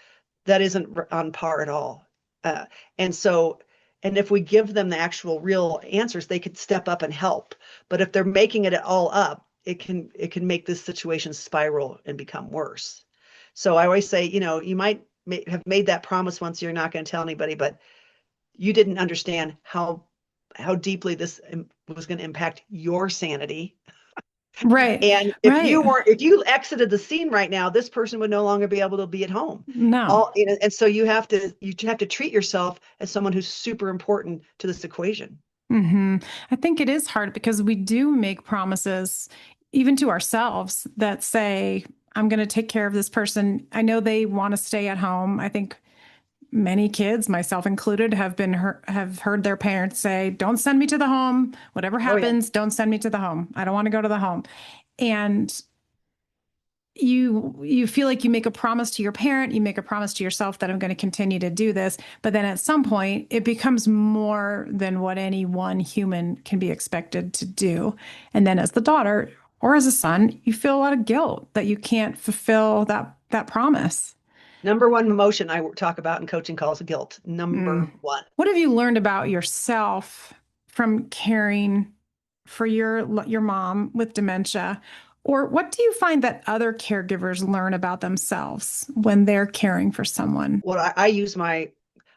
B: that isn't on par at all. Uh, and so, and if we give them the actual real answers, they could step up and help. But if they're making it all up, it can make this situation spiral and become worse. So I always say, you might have made that promise once, you're not going to tell anybody, but you didn't understand how deeply this was going to impact your sanity.
A: Right.
B: And
A: Right.
B: if you exited the scene right now, this person would no longer be able to be at home.
A: No.
B: And so you have to treat yourself as someone who's super important to this equation.
A: Hmm. I think it is hard because we do make promises, even to ourselves, that say, I'm going to take care of this person. I know they want to stay at home. I think many kids, myself included, have heard their parents say, "Don't send me to the home. Whatever
B: Oh yeah.
A: happens, don't send me to the home. I don't want to go to the home." And you feel like you make a promise to your parent, you make a promise to yourself that I'm going to continue to do this, but then at some point it becomes more than what any one human can be expected to do. And then as the daughter or as a son, you feel a lot of guilt that you can't fulfill that promise.
B: Number one emotion I talk about in coaching calls, guilt.
A: Mm.
B: Number one.
A: What have you learned about yourself from caring for your mom with dementia? Or what do you find that other caregivers learn about themselves when they're caring for someone?
B: Well, I'm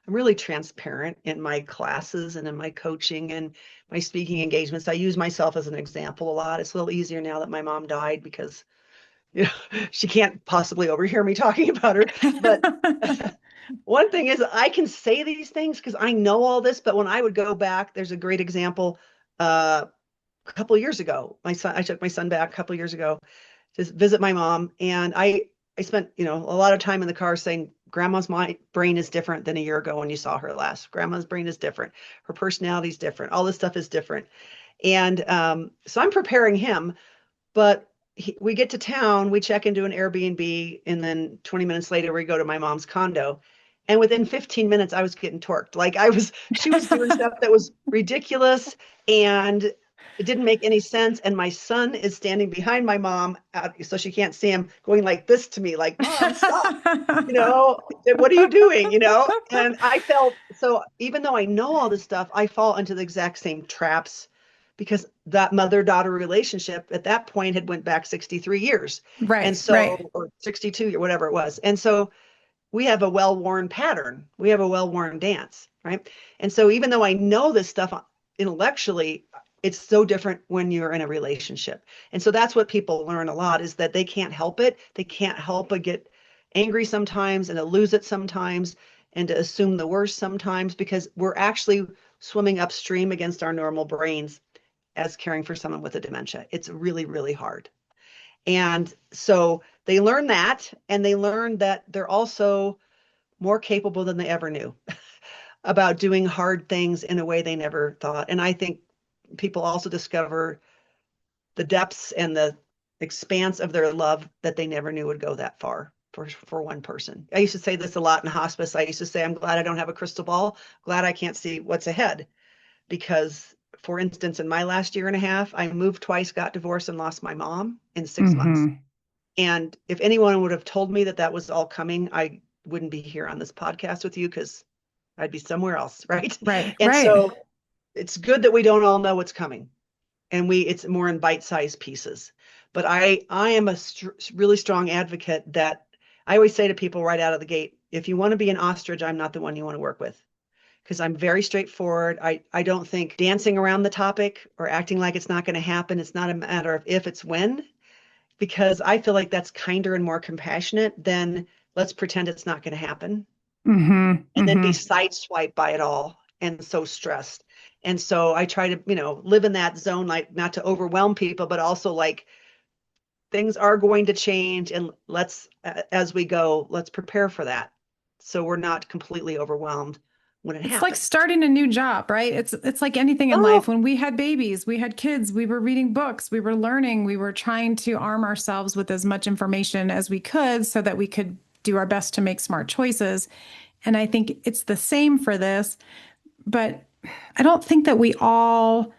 B: really transparent in my classes and in my coaching and my speaking engagements. I use myself as an example a lot. It's a little easier now that my mom died, because she can't possibly overhear me talking about her. But one thing is, I can say these things because I know all this. But when I would go back, there's a great example. A couple of years ago, I took my son back a couple of years ago to visit my mom, and I spent a lot of time in the car saying, Grandma's brain is different than a year ago when you saw her last. Grandma's brain is different. Her personality is different. All this stuff is different. And so I'm preparing him, but we get to town, we check into an Airbnb, and then 20 minutes later, we go to my mom's condo. And within 15 minutes, I was getting torqued. She was doing stuff that was ridiculous, and it didn't make any sense. And my son is standing behind my mom, so she can't see him, going like this to me, like, Mom, stop. What are you doing? And I felt so, even though I know all this stuff, I fall into the exact same traps because that mother-daughter relationship at that point had went back 63 years. And
A: Right, right.
B: so, or 62 or whatever it was. And so we have a well-worn pattern. We have a well-worn dance, right? And so even though I know this stuff intellectually, it's so different when you're in a relationship. And so that's what people learn a lot, is that they can't help it. They can't help but get angry sometimes and to lose it sometimes and to assume the worst sometimes, because we're actually swimming upstream against our normal brains as caring for someone with a dementia. It's really, really hard. And so they learn that, and they learn that they're also more capable than they ever knew about doing hard things in a way they never thought. And I think people also discover the depths and the expanse of their love that they never knew would go that far for one person. I used to say this a lot in hospice. I used to say, I'm glad I don't have a crystal ball, glad I can't see what's ahead. Because, for instance, in my last year and a half, I moved twice, got divorced, and lost my mom in 6 months.
A: Mm-hmm.
B: And if anyone would have told me that that was all coming, I wouldn't be here on this podcast with you, because I'd be somewhere else, right?
A: Right,
B: And
A: right.
B: so it's good that we don't all know what's coming, and it's more in bite-sized pieces. But I am a really strong advocate that I always say to people right out of the gate, if you want to be an ostrich, I'm not the one you want to work with, because I'm very straightforward. I don't think dancing around the topic or acting like it's not going to happen. It's not a matter of if, it's when, because I feel like that's kinder and more compassionate than let's pretend it's not going to happen
A: Mm-hmm.
B: and then be
A: Mm-hmm.
B: sideswiped by it all and so stressed. And so I try to, live in that zone, like not to overwhelm people, but also like things are going to change, and as we go, let's prepare for that. So we're not completely overwhelmed when it
A: It's like
B: happens.
A: starting a new job, right? It's like anything in
B: Oh,
A: life. When we had babies, we had kids, we were reading books, we were learning, we were trying to arm ourselves with as much information as we could so that we could do our best to make smart choices. And I think it's the same for this, but I don't think that we all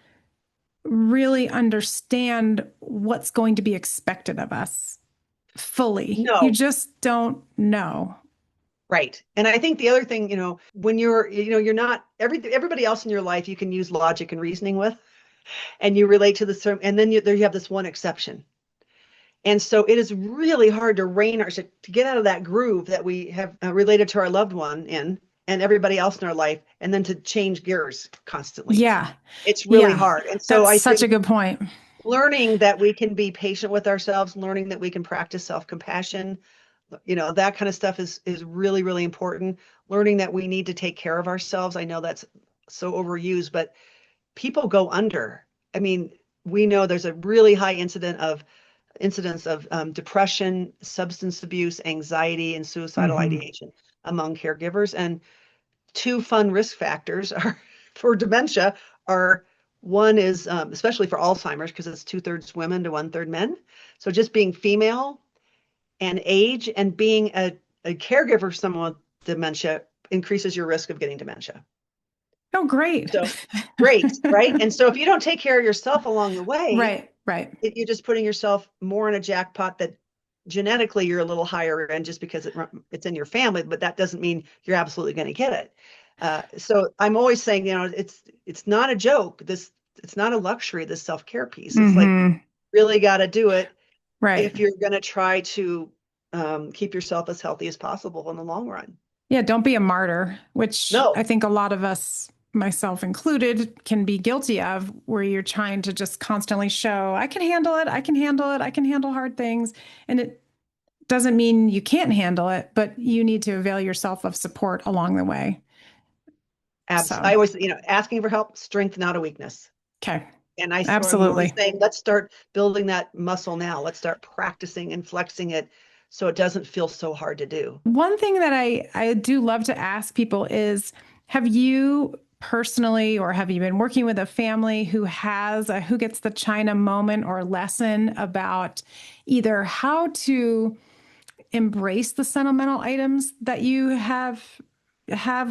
A: really understand what's going to be expected of us fully. You
B: no.
A: just don't know.
B: Right. And I think the other thing, when you're not everybody else in your life, you can use logic and reasoning with, and you relate to the term, and then there you have this one exception. And so it is really hard to get out of that groove that we have related to our loved one in, and everybody else in our life, and then to change gears constantly.
A: Yeah.
B: It's really
A: Yeah.
B: hard. And so
A: That's
B: I
A: such a
B: think
A: good point.
B: learning that we can be patient with ourselves, learning that we can practice self-compassion, that kind of stuff is really, really important. Learning that we need to take care of ourselves. I know that's so overused, but people go under. I mean, we know there's a really high incidence of depression, substance abuse, anxiety, and suicidal
A: Hmm.
B: ideation among caregivers. And two fun risk factors are for dementia are, one is especially for Alzheimer's, because it's 2/3 women to 1/3 men. So just being female and age and being a caregiver for someone with dementia increases your risk of getting dementia.
A: Oh, great.
B: So great, right? And so if you don't take care of yourself along the way,
A: Right, right.
B: you're just putting yourself more in a jackpot that genetically you're a little higher end just because it's in your family, but that doesn't mean you're absolutely going to get it. So I'm always saying, it's not a joke. It's not a luxury, this self-care piece. It's like,
A: Hmm.
B: really got to do it
A: Right.
B: if you're going to try to keep yourself as healthy as possible in the long run.
A: Yeah, don't be a martyr, which I
B: No,
A: think a lot of us, myself included, can be guilty of, where you're trying to just constantly show, I can handle it, I can handle it, I can handle hard things. And it doesn't mean you can't handle it, but you need to avail yourself of support along the way.
B: I
A: So,
B: always, asking for help, strength, not a weakness.
A: okay,
B: And I'm always
A: absolutely.
B: saying, let's start building that muscle now. Let's start practicing and flexing it so it doesn't feel so hard to do.
A: One thing that I do love to ask people is, have you personally, or have you been working with a family who has a who gets the China moment or lesson about either how to embrace the sentimental items that you have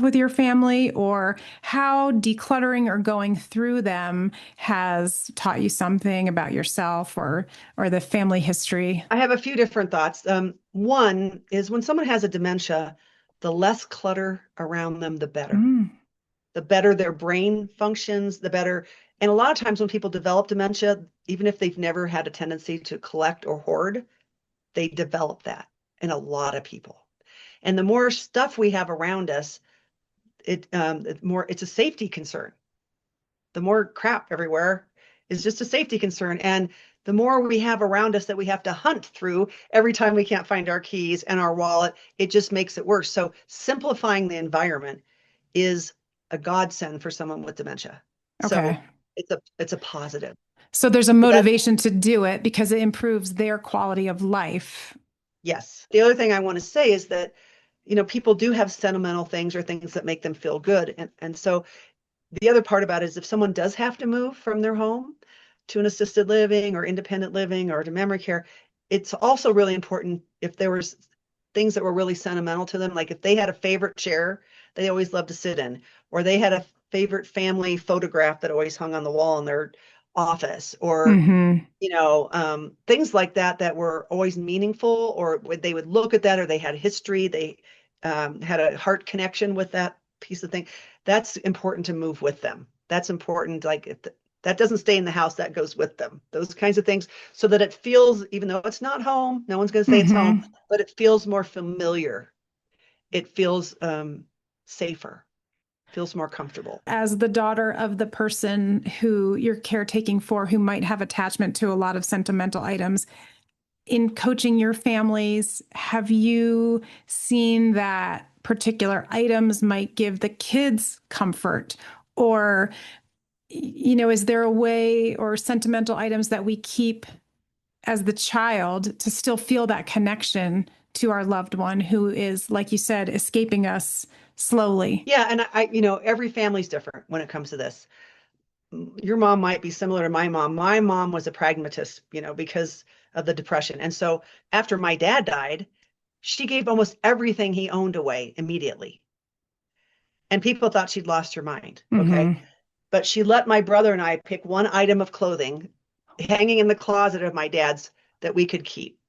A: with your family, or how decluttering or going through them has taught you something about yourself or the family history?
B: I have a few different thoughts. One is, when someone has a dementia, the less clutter around them, the better.
A: Mm,
B: The better their brain functions, the better And a lot of times when people develop dementia, even if they've never had a tendency to collect or hoard, they develop that in a lot of people. And the more stuff we have around us, it's a safety concern. The more crap everywhere is just a safety concern. And the more we have around us that we have to hunt through every time we can't find our keys and our wallet, it just makes it worse. So simplifying the environment is a godsend for someone with dementia.
A: Okay.
B: So it's a positive.
A: So there's a
B: So that
A: motivation to do it because it improves their quality of life.
B: yes. The other thing I want to say is that, people do have sentimental things or things that make them feel good. And so the other part about it is if someone does have to move from their home to an assisted living or independent living or to memory care, it's also really important if there was things that were really sentimental to them, like if they had a favorite chair they always loved to sit in, or they had a favorite family photograph that always hung on the wall in their office, or
A: Mm-hmm.
B: things like that that were always meaningful, or they would look at that, or they had history, they had a heart connection with that piece of thing. That's important to move with them. That's important. Like if that doesn't stay in the house, that goes with them. Those kinds of things, so that it feels, even though it's not home, no one's going to say it's home,
A: Mm-hmm.
B: but it feels more familiar. It feels safer, feels more comfortable.
A: As the daughter of the person who you're caretaking for, who might have attachment to a lot of sentimental items, in coaching your families, have you seen that particular items might give the kids comfort? Or, is there a way or sentimental items that we keep as the child to still feel that connection to our loved one who is, like you said, escaping us slowly?
B: Yeah, and every family's different when it comes to this. Your mom might be similar to my mom. My mom was a pragmatist, because of the depression. And so after my dad died, she gave almost everything he owned away immediately. And people thought she'd lost her mind. Okay.
A: Mm-hmm.
B: But she let my brother and I pick one item of clothing hanging in the closet of my dad's that we could keep.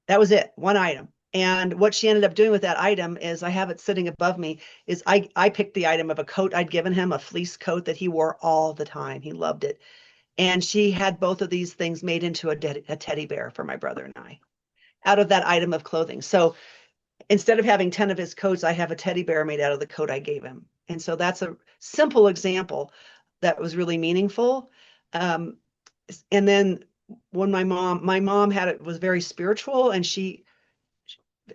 B: That was it, one item. And what she ended up doing with that item is, I have it sitting above me, is I picked the item of a coat I'd given him, a fleece coat that he wore all the time. He loved it. And she had both of these things made into a teddy bear for my brother and I out of that item of clothing. So instead of having 10 of his coats, I have a teddy bear made out of the coat I gave him. And so that's a simple example that was really meaningful. Um, and then when my mom was very spiritual, and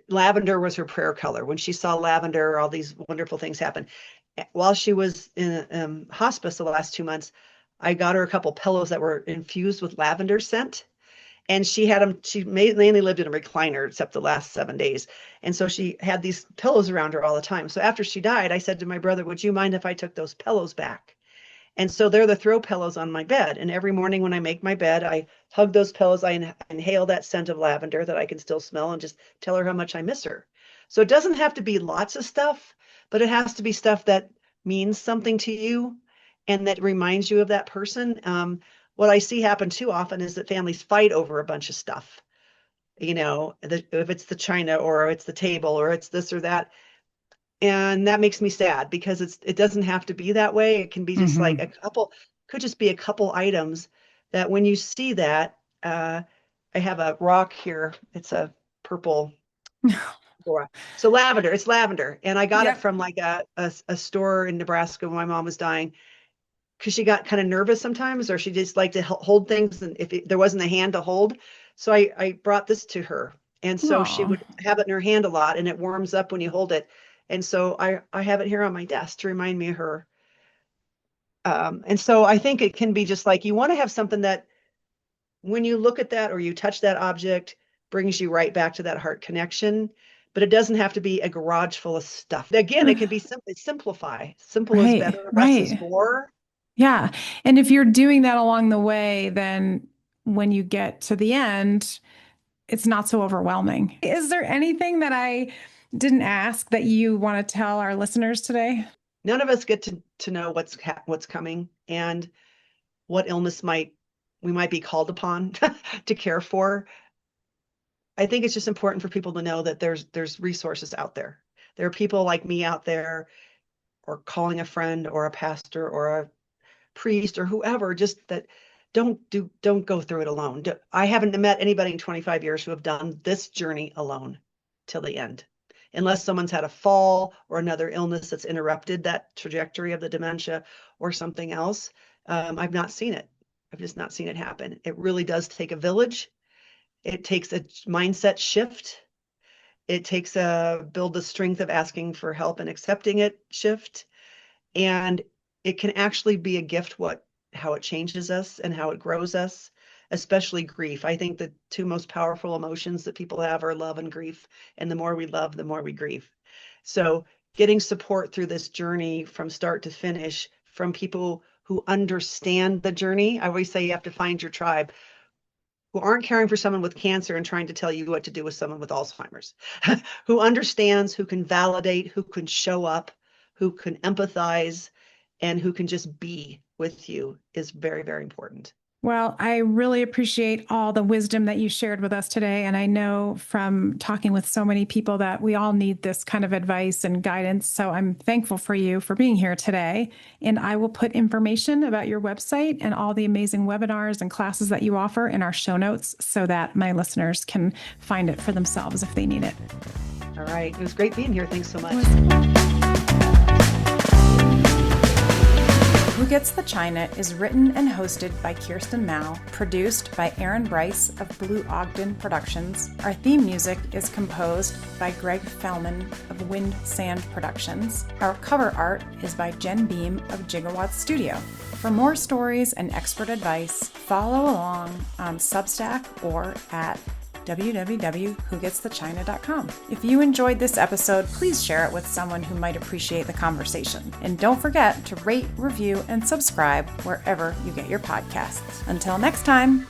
B: lavender was her prayer color. When she saw lavender, all these wonderful things happen. While she was in hospice the last 2 months, I got her a couple pillows that were infused with lavender scent. And she mainly lived in a recliner except the last 7 days. And so she had these pillows around her all the time. So after she died, I said to my brother, would you mind if I took those pillows back? And so they're the throw pillows on my bed. And every morning when I make my bed, I hug those pillows. I inhale that scent of lavender that I can still smell, and just tell her how much I miss her. So it doesn't have to be lots of stuff, but it has to be stuff that means something to you and that reminds you of that person. What I see happen too often is that families fight over a bunch of stuff. If it's the china, or it's the table, or it's this or that, and that makes me sad, because it doesn't have to be that way. It can be just like
A: Mm-hmm.
B: could just be a couple items that when you see that, I have a rock here. It's a purple Bora. So lavender, it's lavender. And I got it
A: Yep.
B: from like a store in Nebraska when my mom was dying, because she got kind of nervous sometimes, or she just liked to hold things, and if there wasn't a hand to hold. So I brought this to her. And so she
A: Oh.
B: would have it in her hand a lot, and it warms up when you hold it. And so I have it here on my desk to remind me of her. And so I think it can be just like, you want to have something that when you look at that or you touch that object, brings you right back to that heart connection. But it doesn't have to be a garage full of stuff. Again, it can be simply simplify. Simple is
A: Right,
B: better, less is
A: right.
B: more.
A: Yeah. And if you're doing that along the way, then when you get to the end, it's not so overwhelming. Is there anything that I didn't ask that you want to tell our listeners today?
B: None of us get to know what's coming, and what illness we might be called upon to care for. I think it's just important for people to know that there's resources out there. There are people like me out there, or calling a friend or a pastor or a priest or whoever, just that don't go through it alone. I haven't met anybody in 25 years who have done this journey alone till the end, unless someone's had a fall or another illness that's interrupted that trajectory of the dementia or something else. I've not seen it. I've just not seen it happen. It really does take a village. It takes a mindset shift. It takes a build the strength of asking for help and accepting it shift. And it can actually be a gift how it changes us and how it grows us, especially grief. I think the two most powerful emotions that people have are love and grief. And the more we love, the more we grieve. So getting support through this journey from start to finish from people who understand the journey. I always say you have to find your tribe, who aren't caring for someone with cancer and trying to tell you what to do with someone with Alzheimer's, who understands, who can validate, who can show up, who can empathize, and who can just be with you is very, very important.
A: Well, I really appreciate all the wisdom that you shared with us today. And I know from talking with so many people that we all need this kind of advice and guidance. So I'm thankful for you for being here today. And I will put information about your website and all the amazing webinars and classes that you offer in our show notes so that my listeners can find it for themselves if they need it.
B: All right. It was great being here. Thanks so much.
A: Who Gets the China is written and hosted by Kirsten Mao, produced by Aaron Bryce of Blue Ogden Productions. Our theme music is composed by Greg Fellman of Wind Sand Productions. Our cover art is by Jen Beam of Gigawatt Studio. For more stories and expert advice, follow along on Substack or at www.whogetsthechina.com. If you enjoyed this episode, please share it with someone who might appreciate the conversation. And don't forget to rate, review, and subscribe wherever you get your podcasts. Until next time.